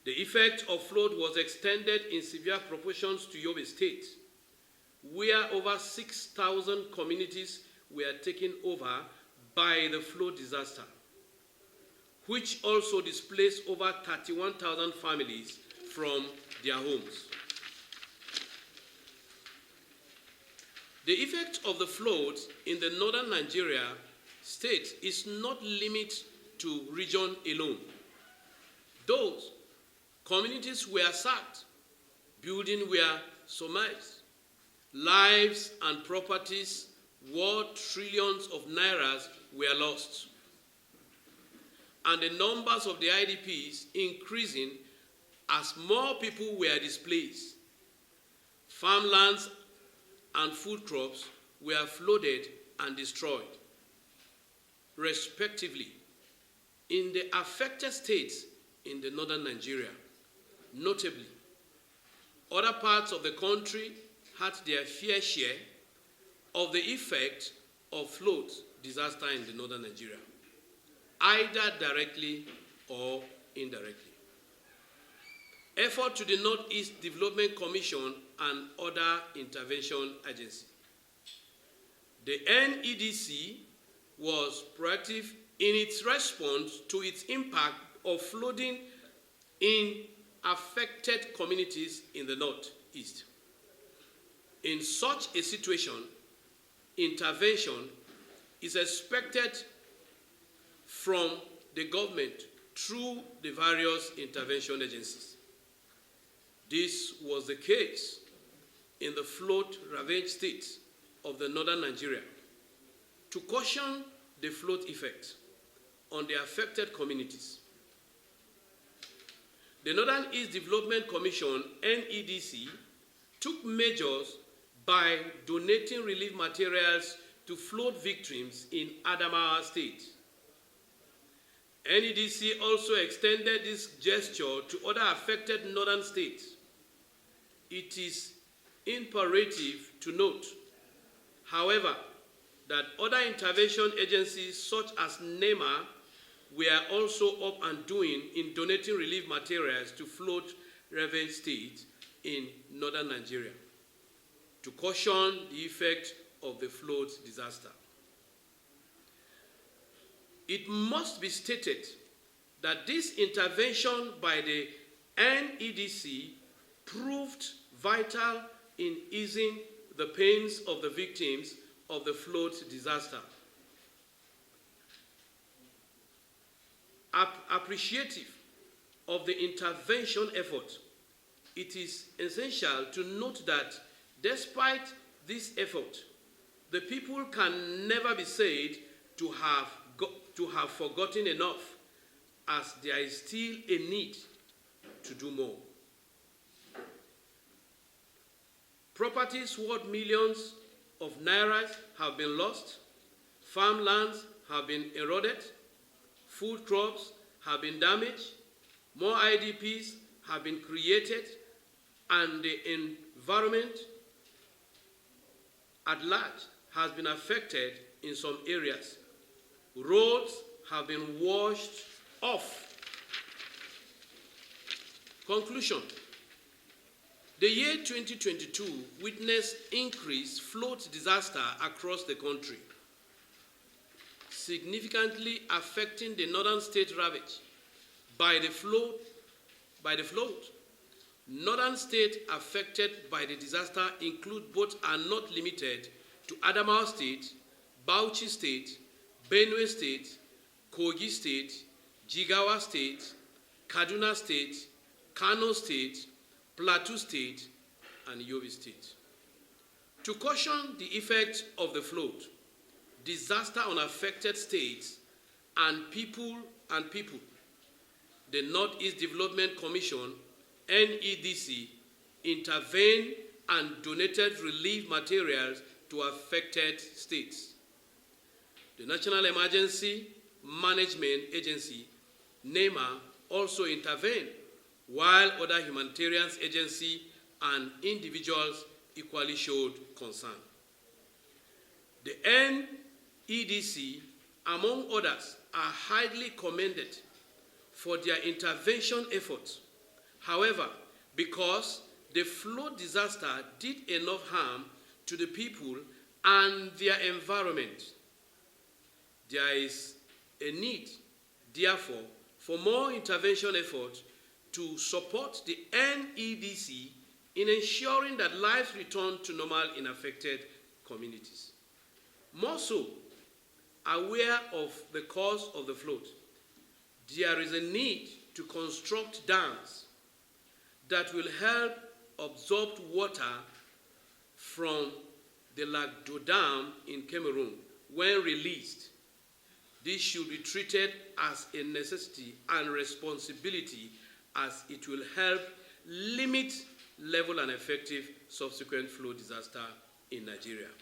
The effect of flood was extended in severe proportions to Yobe State, where over 6,000 communities were taken over by the flood disaster, which also displaced over 31,000 families from their homes. The effect of the floods in the northern Nigeria state is not limited to region alone. Those communities were sacked, buildings were surmised, lives and properties worth trillions of nairas were lost, and the numbers of the IDPs increasing as more people were displaced. Farmlands and food crops were flooded and destroyed, respectively, in the affected states in the northern Nigeria. Notably, other parts of the country had their fair share of the effect of flood disaster in the northern Nigeria, either directly or indirectly. Effort to the Northeast Development Commission and other intervention agencies. The NEDC was proactive in its response to its impact of flooding in affected communities in the Northeast. In such a situation, intervention is expected from the government through the various intervention agencies. This was the case in the flood-ravaged states of the northern Nigeria. To caution the flood effect on the affected communities, the Northern East Development Commission, NEDC, took measures by donating relief materials to flood victims in Adamawa State. NEDC also extended this gesture to other affected northern states. It is imperative to note, however, that other intervention agencies such as NEMA were also up and doing in donating relief materials to flood-ravaged states in northern Nigeria to caution the effect of the flood disaster. It must be stated that this intervention by the NEDC proved vital in easing the pains of the victims of the flood disaster. Appreciative of the intervention effort, it is essential to note that despite this effort, the people can never be said to have forgotten enough, as there is still a need to do more. Properties worth millions of nairas have been lost, farmlands have been eroded, food crops have been damaged, more IDPs have been created, and the environment at large has been affected in some areas. Roads have been washed off. Conclusion. The year 2022 witnessed increased flood disaster across the country, significantly affecting the northern state ravaged by the flood. Northern states affected by the disaster include but are not limited to Adamawa State, Bauchi State, Benue State, Kogi State, Jigawa State, Kaduna State, Kano State, Plateau State, and Yobe State. To caution the effect of the flood, disaster on affected states and people, the Northeast Development Commission, NEDC, intervened and donated relief materials to affected states. The National Emergency Management Agency, NEMA, also intervened, while other humanitarian agencies and individuals equally showed concern. The NEDC, among others, are highly commended for their intervention efforts However, because the flood disaster did enough harm to the people and their environment, there is a need, therefore, for more intervention efforts to support the NEDC in ensuring that lives return to normal in affected communities. More so, aware of the cause of the flood, there is a need to construct dams that will help absorb water from the Laud Dam in Cameroon. When released, this should be treated as a necessity and responsibility, as it will help limit level and effective subsequent flood disaster in Nigeria.